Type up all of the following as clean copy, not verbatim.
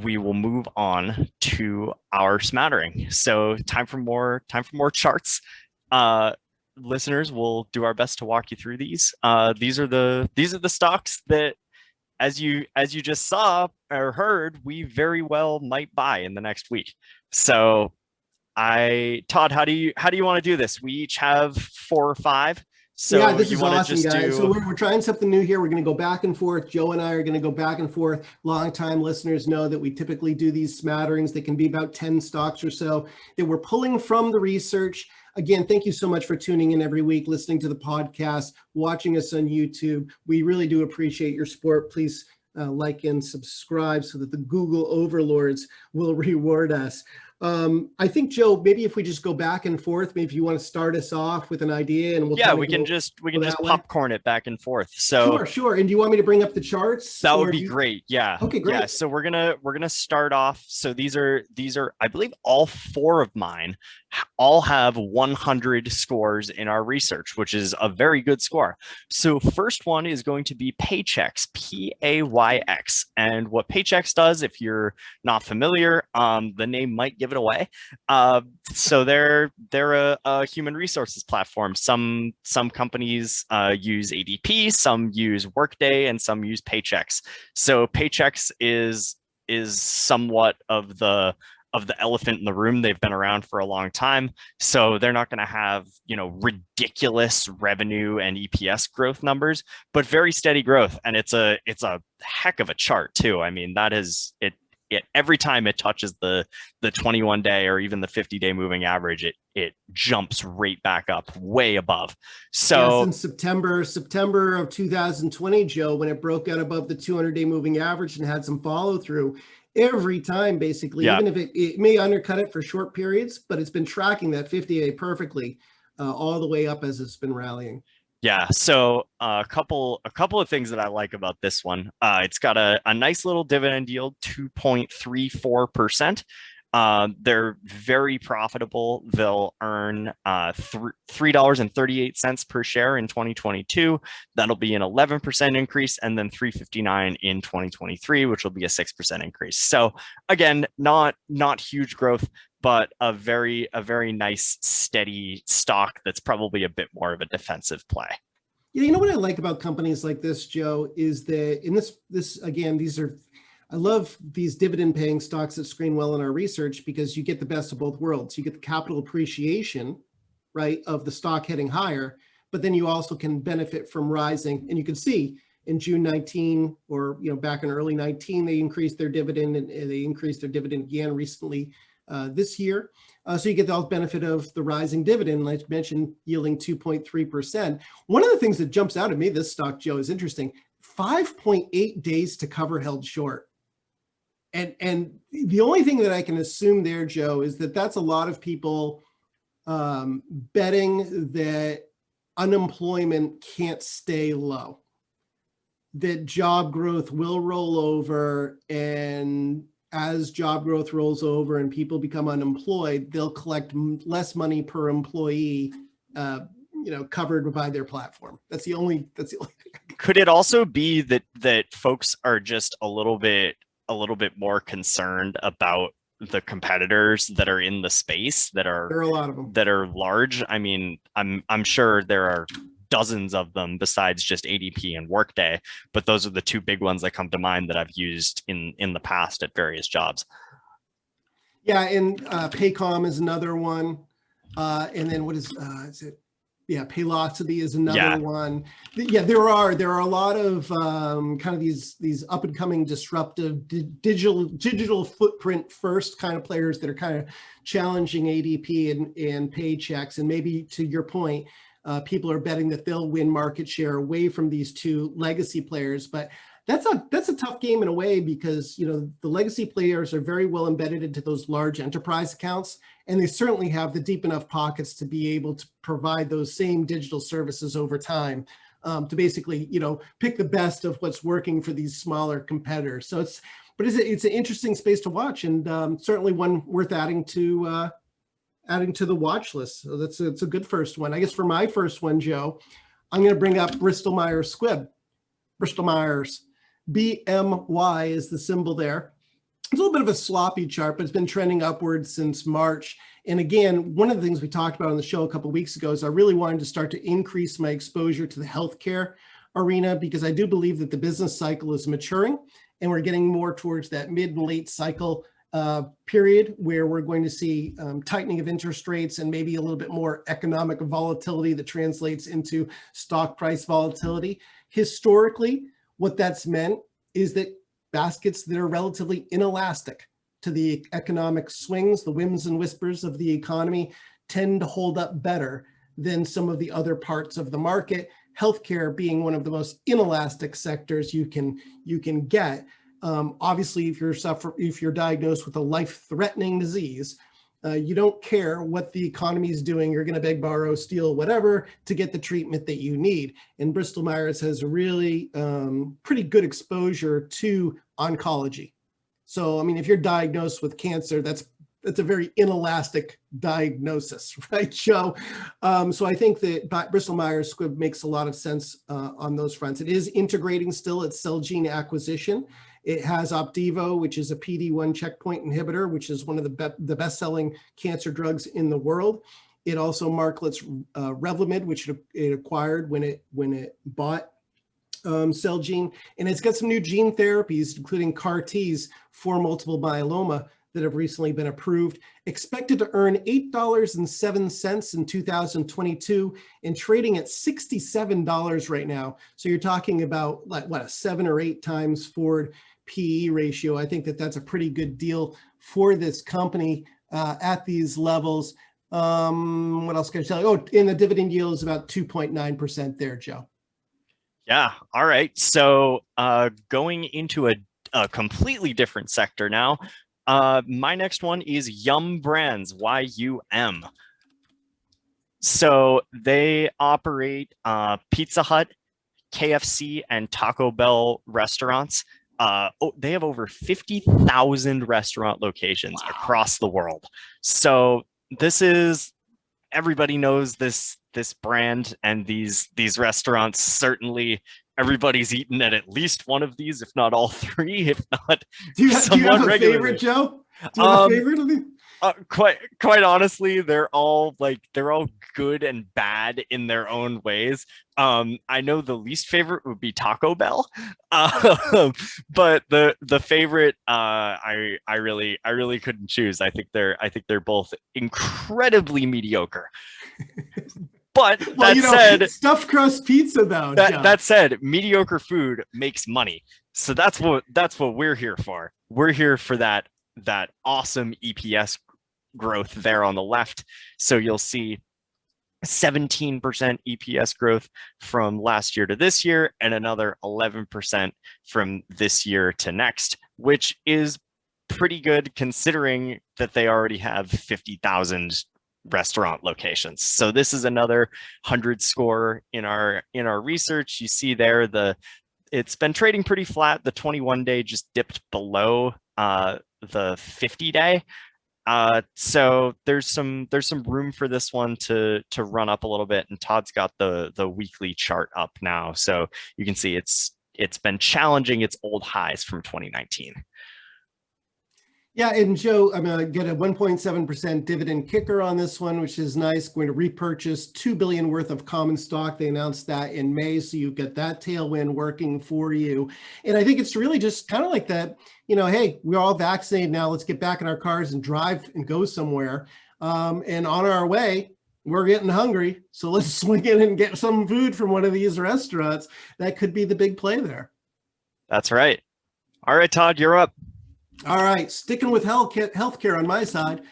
we will move on to our smattering. So time for more charts. Listeners, we'll do our best to walk you through these. These are the stocks that, as you just saw or heard, we very well might buy in the next week. So Todd, how do you want to do this? We each have 4 or 5. So Yeah, this you is want to awesome, just guys. So do we're trying something new here. We're going to go back and forth. Joe and I are going to go back and forth. Longtime listeners know that we typically do these smatterings. They can be about 10 stocks or so that we're pulling from the research. Again, thank you so much for tuning in every week, listening to the podcast, watching us on YouTube. We really do appreciate your support. Please like and subscribe so that the Google overlords will reward us. I think, Joe, maybe if we just go back and forth, maybe if you want to start us off with an idea, and we'll we can just popcorn it back and forth. So sure. And do you want me to bring up the charts? that would be great. Yeah. Okay, great. Yeah. So we're gonna start off. So these are I believe all 4 of mine all have 100 scores in our research, which is a very good score. So first one is going to be Paychex, PAYX. And what Paychex does, if you're not familiar, the name might give it away. So they're a human resources platform. Some companies use ADP, some use Workday, and some use Paychex. So Paychex is somewhat of the elephant in the room. They've been around for a long time, so they're not going to have ridiculous revenue and EPS growth numbers, but very steady growth. And it's a heck of a chart too. I mean, that is it. Every time it touches the 21-day or even the 50-day moving average, it jumps right back up way above. So since September of 2020, Joe, when it broke out above the 200-day moving average and had some follow through, every time basically, even if it may undercut it for short periods, but it's been tracking that 50-day perfectly all the way up as it's been rallying. Yeah, so a couple of things that I like about this one. It's got a nice little dividend yield, 2.34%. They're very profitable. They'll earn $3.38 per share in 2022. That'll be an 11% increase, and then $3.59 in 2023, which will be a 6% increase. So again, not huge growth, but a very nice steady stock that's probably a bit more of a defensive play. Yeah, you know what I like about companies like this, Joe, is that in this again, I love these dividend paying stocks that screen well in our research, because you get the best of both worlds. You get the capital appreciation, right, of the stock heading higher, but then you also can benefit from rising. And you can see in June 19, or back in early 19, they increased their dividend, and they increased their dividend again recently this year. So you get the benefit of the rising dividend, like I mentioned, yielding 2.3%. One of the things that jumps out at me, this stock, Joe, is interesting. 5.8 days to cover held short. And the only thing that I can assume there, Joe, is that that's a lot of people betting that unemployment can't stay low, that job growth will roll over, and as job growth rolls over and people become unemployed, they'll collect less money per employee, covered by their platform. That's the only thing. Could it also be that folks are just a little bit more concerned about the competitors that are in the space there are a lot of them that are large? I mean, I'm sure there are dozens of them besides just ADP and Workday, but those are the 2 big ones that come to mind that I've used in the past at various jobs. Yeah, and Paycom is another one, and then what is it? Yeah, Paylocity is another one. Yeah, there are a lot of kind of these up and coming disruptive digital footprint first kind of players that are kind of challenging ADP and Paychex. And maybe to your point, people are betting that they'll win market share away from these 2 legacy players. But that's a tough game in a way, because the legacy players are very well embedded into those large enterprise accounts, and they certainly have the deep enough pockets to be able to provide those same digital services over time, to basically pick the best of what's working for these smaller competitors. So it's an interesting space to watch, and certainly one worth adding to the watch list. So it's a good first one. I guess for my first one, Joe, I'm going to bring up Bristol Myers Squibb. Bristol Myers, BMY is the symbol there. It's a little bit of a sloppy chart, but it's been trending upwards since March. And again, one of the things we talked about on the show a couple of weeks ago is I really wanted to start to increase my exposure to the healthcare arena, because I do believe that the business cycle is maturing and we're getting more towards that mid and late cycle period where we're going to see tightening of interest rates and maybe a little bit more economic volatility that translates into stock price volatility. Historically, what that's meant is that baskets that are relatively inelastic to the economic swings, the whims and whispers of the economy, tend to hold up better than some of the other parts of the market. Healthcare being one of the most inelastic sectors you can get. Obviously, if you're diagnosed with a life-threatening disease, you don't care what the economy is doing. You're going to beg, borrow, steal, whatever to get the treatment that you need. And Bristol Myers has a really pretty good exposure to oncology. So, I mean, if you're diagnosed with cancer, that's a very inelastic diagnosis, right, Joe? So I think that Bristol Myers Squibb makes a lot of sense on those fronts. It is integrating still its Celgene acquisition. It has Abbvie, which is a PD-1 checkpoint inhibitor, which is one of the best-selling cancer drugs in the world. It also markets Revlimid, which it acquired when it bought Celgene, and it's got some new gene therapies, including CAR-Ts for multiple myeloma that have recently been approved, expected to earn $8.07 in 2022 and trading at $67 right now. So you're talking about like what, a 7 or 8 times forward PE ratio. I think that that's a pretty good deal for this company at these levels. What else can I tell you? Oh, and the dividend yield is about 2.9% there, Joe. Yeah. All right. So going into a completely different sector now. My next one is Yum Brands, YUM. So they operate Pizza Hut, KFC, and Taco Bell restaurants. They have over 50,000 restaurant locations across the world. So everybody knows this brand and these restaurants. Certainly everybody's eaten at least one of these, if not all 3, if not do you have a favorite, Joe? Do you have a favorite of these? Quite honestly, they're all good and bad in their own ways. I know the least favorite would be Taco Bell, but the favorite, I really couldn't choose. I think they're both incredibly mediocre. But well, that said, stuffed crust pizza though. That said, mediocre food makes money, so that's what we're here for. We're here for that awesome EPS growth there on the left. So you'll see 17% EPS growth from last year to this year, and another 11% from this year to next, which is pretty good considering that they already have 50,000 restaurant locations. So this is another 100 score in our research. You see there it's been trading pretty flat. The 21-day just dipped below the 50-day. So there's some room for this one to run up a little bit, and Todd's got the weekly chart up now, so you can see it's been challenging its old highs from 2019. Yeah, and Joe, I'm going to get a 1.7% dividend kicker on this one, which is nice. Going to repurchase $2 billion worth of common stock. They announced that in May, so you get that tailwind working for you. And I think it's really just kind of like that, hey, we're all vaccinated now. Let's get back in our cars and drive and go somewhere. And on our way, we're getting hungry. So let's swing in and get some food from one of these restaurants. That could be the big play there. That's right. All right, Todd, you're up. All right, sticking with healthcare on my side,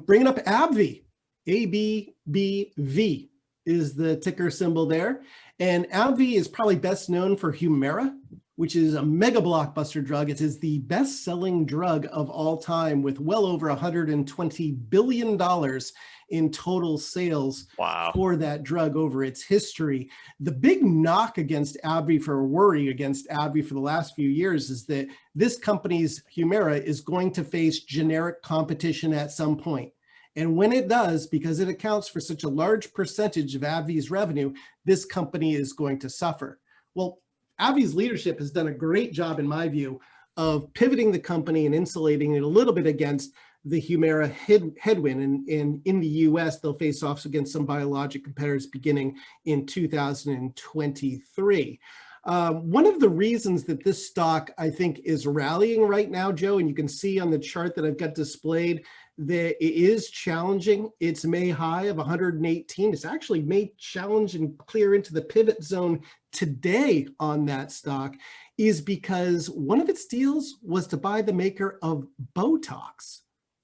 bringing up Abbvie, ABBV is the ticker symbol there. And Abbvie is probably best known for Humira, which is a mega blockbuster drug. It is the best-selling drug of all time with well over $120 billion in total sales for that drug over its history. The big knock against Abbvie, for worry against Abbvie for the last few years, is that this company's Humira is going to face generic competition at some point. And when it does, because it accounts for such a large percentage of Abbvie's revenue, this company is going to suffer. Well, Abbvie's leadership has done a great job, in my view, of pivoting the company and insulating it a little bit against the Humira headwind. And in the US, they'll face off against some biologic competitors beginning in 2023. One of the reasons that this stock, I think, is rallying right now, Joe, and you can see on the chart that I've got displayed, that it is challenging its May high of 118. It's actually may challenge and clear into the pivot zone today on that stock, is because one of its deals was to buy the maker of Botox,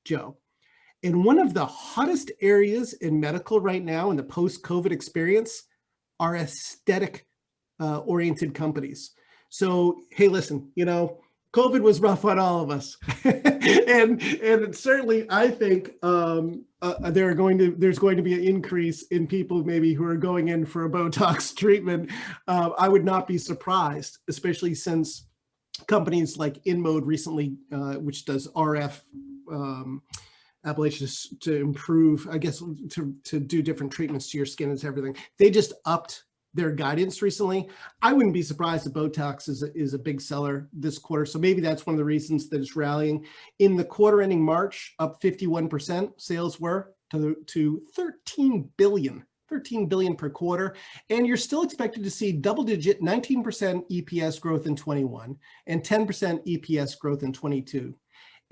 Joe. And one of the hottest areas in medical right now in the post-COVID experience are aesthetic oriented companies. So, hey, listen, you know, COVID was rough on all of us. and certainly I think there's going to be an increase in people maybe who are going in for a Botox treatment. I would not be surprised, especially since companies like InMode recently, which does RF applications to improve, I guess, to do different treatments to your skin and everything. They just upped their guidance recently. I wouldn't be surprised if Botox is a big seller this quarter. So maybe that's one of the reasons that it's rallying. In the quarter ending March, up 51%, sales were to 13 billion per quarter. And you're still expected to see double-digit 19% EPS growth in 21 and 10% EPS growth in 22.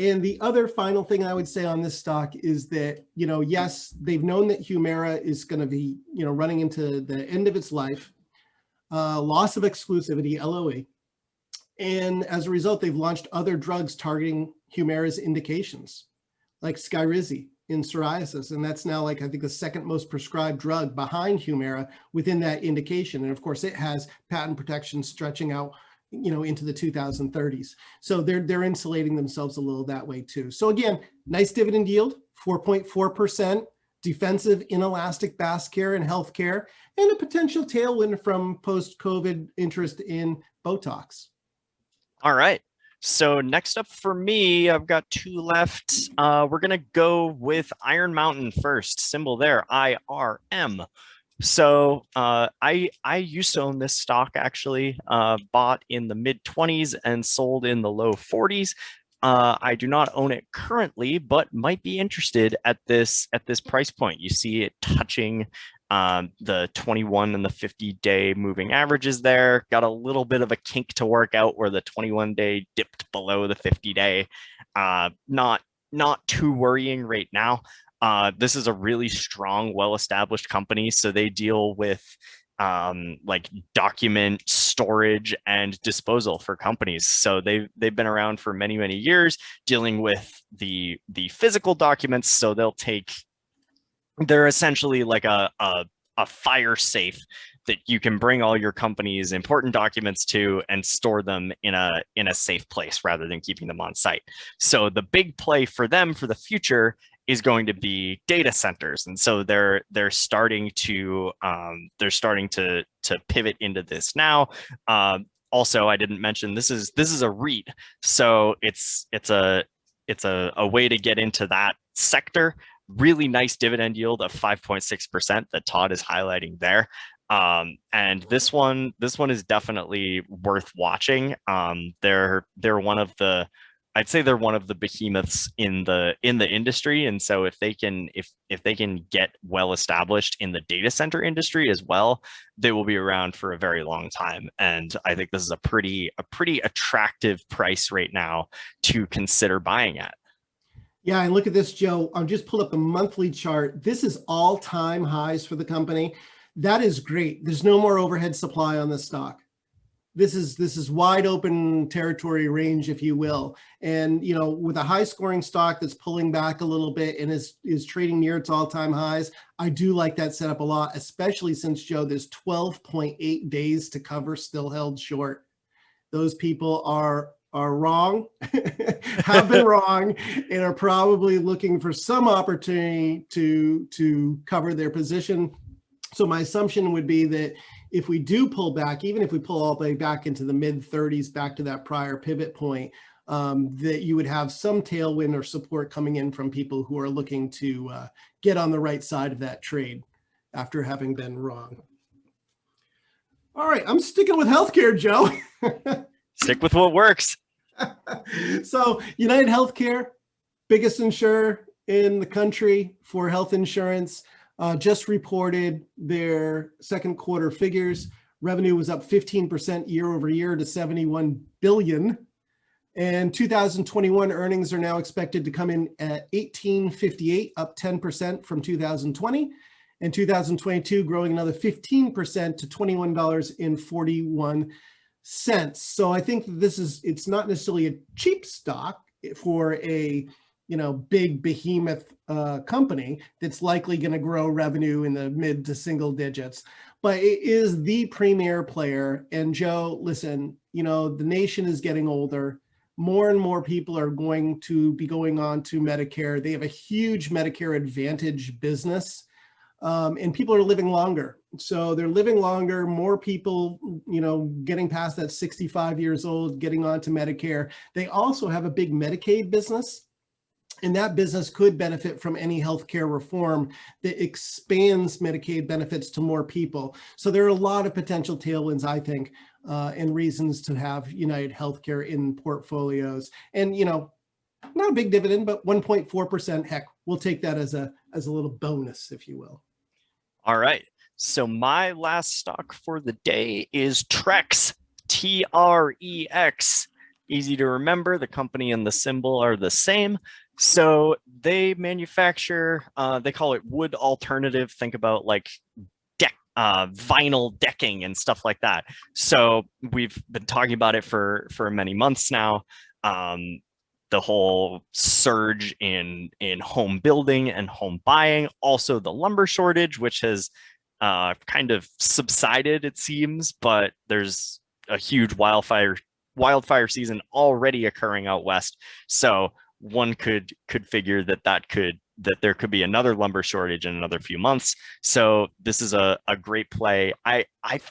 And the other final thing I would say on this stock is that, you know, yes, they've known that Humira is going to be, you know, running into the end of its life, loss of exclusivity, LOE. And as a result, they've launched other drugs targeting Humira's indications, like Skyrizi in psoriasis. And that's now, like, I think the second most prescribed drug behind Humira within that indication. And of course, it has patent protection stretching out, you know, into the 2030s. So they're insulating themselves a little that way too. So again, nice dividend yield, 4.4%, defensive inelastic basket care and healthcare, and a potential tailwind from post-COVID interest in Botox. All right. So next up for me, I've got two left. We're going to go with Iron Mountain first, symbol there, IRM. So I used to own this stock, actually, bought in the mid 20s and sold in the low 40s. I do not own it currently, but might be interested at this price point. You see it touching the 21 and the 50-day moving averages there. Got a little bit of a kink to work out where the 21-day dipped below the 50-day. Not too worrying right now. This is a really strong, well-established company. So they deal with like document storage and disposal for companies. So they've been around for many, many years dealing with the physical documents. So they're essentially like a fire safe that you can bring all your company's important documents to and store them in a safe place rather than keeping them on site. So the big play for them for the future is going to be data centers, and so they're starting to pivot into this now. Also, I didn't mention this is a REIT, so it's a way to get into that sector. Really nice dividend yield of 5.6% that Todd is highlighting there. And this one is definitely worth watching. They're one of the, I'd say they're one of the behemoths in the industry. And so if they can get well established in the data center industry as well, they will be around for a very long time. And I think this is a pretty attractive price right now to consider buying at. Yeah, and look at this, Joe. I'll just pull up the monthly chart. This is all-time highs for the company. That is great. There's no more overhead supply on this stock. This is wide open territory range, if you will. And, you know, with a high scoring stock that's pulling back a little bit and is trading near its all-time highs, I do like that setup a lot, especially since, Joe, there's 12.8 days to cover still held short. Those people are wrong, have been wrong, and are probably looking for some opportunity to cover their position. So my assumption would be that if we do pull back, even if we pull all the way back into the mid 30s, back to that prior pivot point, that you would have some tailwind or support coming in from people who are looking to get on the right side of that trade after having been wrong. All right, I'm sticking with healthcare, Joe. Stick with what works. So United Healthcare, biggest insurer in the country for health insurance, just reported their second quarter figures. Revenue was up 15% year over year to 71 billion. And 2021 earnings are now expected to come in at 1858, up 10% from 2020. And 2022 growing another 15% to $21.41. So I think this is, it's not necessarily a cheap stock for a, you know, big behemoth company that's likely going to grow revenue in the mid to single digits, but it is the premier player. And Joe, listen, you know, the nation is getting older. More and more people are going to be going on to Medicare. They have a huge Medicare Advantage business, and people are living longer. So they're living longer, more people, you know, getting past that 65 years old, getting onto Medicare. They also have a big Medicaid business, and that business could benefit from any healthcare reform that expands Medicaid benefits to more people. So there are a lot of potential tailwinds, I think, and reasons to have United Healthcare in portfolios. And, you know, not a big dividend, but 1.4%, heck, we'll take that as a little bonus, if you will. All right. So my last stock for the day is Trex, Trex. Easy to remember. The company and the symbol are the same. So they manufacture, they call it wood alternative. Think about like vinyl decking and stuff like that. So we've been talking about it for many months now. The whole surge in home building and home buying, also the lumber shortage, which has kind of subsided, it seems, but there's a huge wildfire season already occurring out west. So one could figure that there could be another lumber shortage in another few months. So this is a great play. I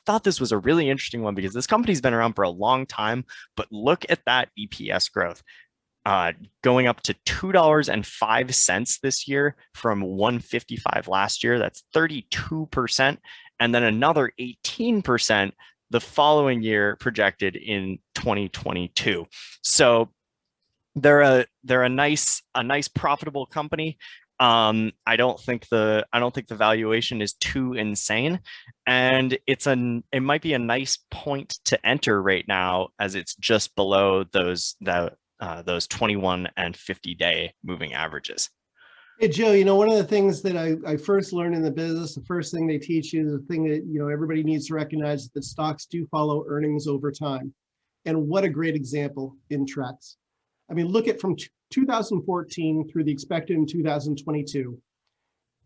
thought this was a really interesting one because this company's been around for a long time, but look at that EPS growth. Going up to $2.05 this year from $1.55 last year. That's 32%. And then another 18% the following year projected in 2022. So they're a nice profitable company. I don't think the valuation is too insane, and it might be a nice point to enter right now as it's just below those 21 and 50-day moving averages. Hey, Joe, you know, one of the things that I first learned in the business, the first thing they teach you, the thing that, you know, everybody needs to recognize is that stocks do follow earnings over time. And what a great example in Trex. I mean, look at from 2014 through the expected in 2022.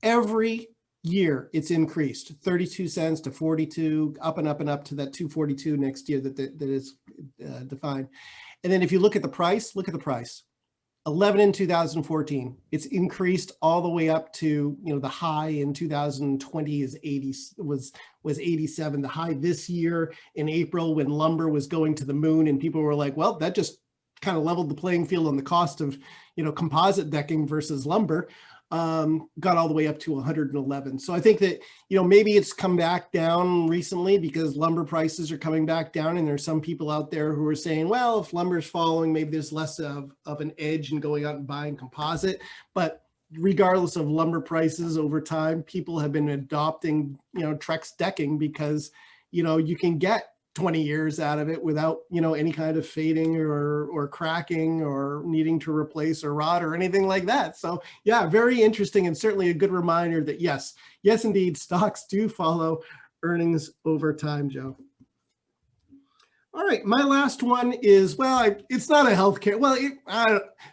Every year it's increased 32 cents to 42, up and up and up to that 242 next year that is defined. And then if you look at the price, 11 in 2014, it's increased all the way up to, you know, the high in 2020 was 87. The high this year in April when lumber was going to the moon and people were like, well, that just kind of leveled the playing field on the cost of, you know, composite decking versus lumber, got all the way up to 111. So I think that, you know, maybe it's come back down recently because lumber prices are coming back down, and there's some people out there who are saying, well, if lumber's falling, maybe there's less of an edge in going out and buying composite. But regardless of lumber prices over time, people have been adopting, you know, Trex decking because, you know, you can get 20 years out of it without, you know, any kind of fading or cracking or needing to replace a rod or anything like that. So yeah, very interesting, and certainly a good reminder that yes, indeed, stocks do follow earnings over time, Joe. All right, my last one is, well, it's not a healthcare. Well,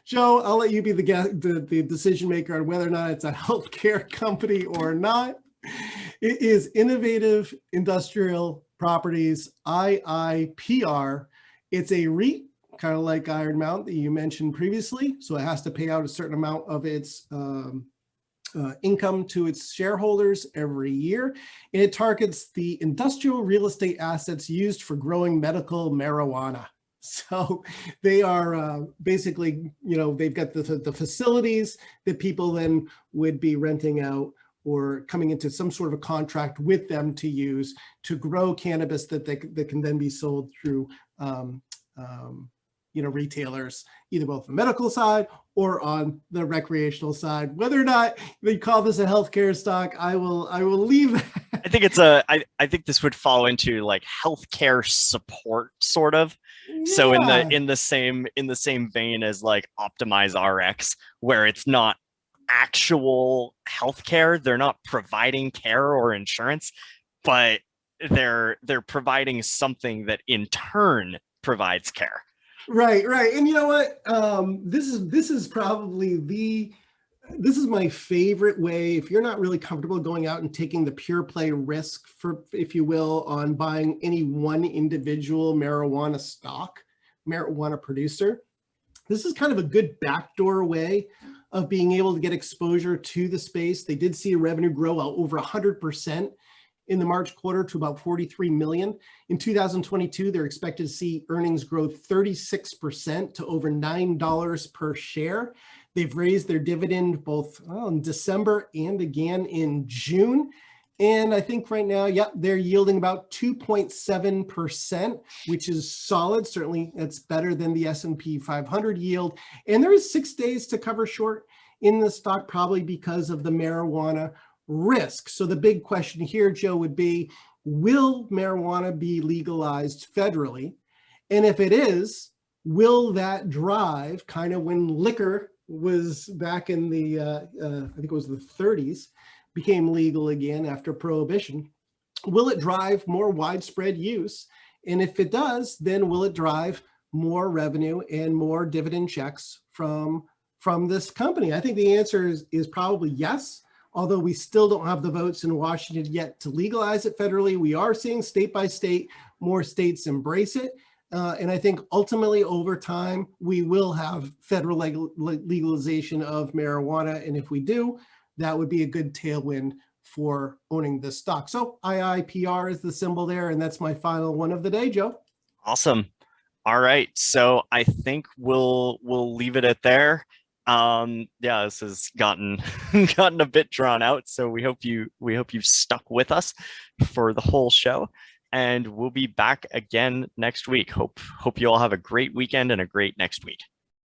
Joe, I'll let you be the decision maker on whether or not it's a healthcare company or not. It is Innovative Industrial Properties, IIPR. It's a REIT, kind of like Iron Mountain that you mentioned previously. So it has to pay out a certain amount of its income to its shareholders every year. And it targets the industrial real estate assets used for growing medical marijuana. So they are basically, you know, they've got the facilities that people then would be renting out or coming into some sort of a contract with them to use to grow cannabis that can then be sold through retailers, either both the medical side or on the recreational side. Whether or not they call this a healthcare stock, I will leave that. I think I think this would fall into like healthcare support sort of. So Yeah. in the same vein as like Optimize RX, where it's not actual healthcare, they're not providing care or insurance, but they're providing something that in turn provides care. Right. And you know what? This is probably this is my favorite way. If you're not really comfortable going out and taking the pure play risk, for, if you will, on buying any one individual marijuana stock, marijuana producer, this is kind of a good backdoor way of being able to get exposure to the space. They did see revenue grow over 100% in the March quarter to about 43 million. In 2022, they're expected to see earnings grow 36% to over $9 per share. They've raised their dividend both in December and again in June. And I think right now, they're yielding about 2.7%, which is solid. Certainly, that's better than the S&P 500 yield. And there is 6 days to cover short in the stock, probably because of the marijuana risk. So the big question here, Joe, would be, will marijuana be legalized federally? And if it is, will that drive, kind of when liquor was back in the, I think it was the 30s, became legal again after prohibition, will it drive more widespread use? And if it does, then will it drive more revenue and more dividend checks from this company? I think the answer is probably yes, although we still don't have the votes in Washington yet to legalize it federally. We are seeing state by state, more states embrace it. And I think ultimately over time, we will have federal legalization of marijuana. And if we do, that would be a good tailwind for owning this stock. So IIPR is the symbol there. And that's my final one of the day, Joe. Awesome. All right. So I think we'll leave it at there. This has gotten a bit drawn out. So we hope you've stuck with us for the whole show. And we'll be back again next week. Hope you all have a great weekend and a great next week.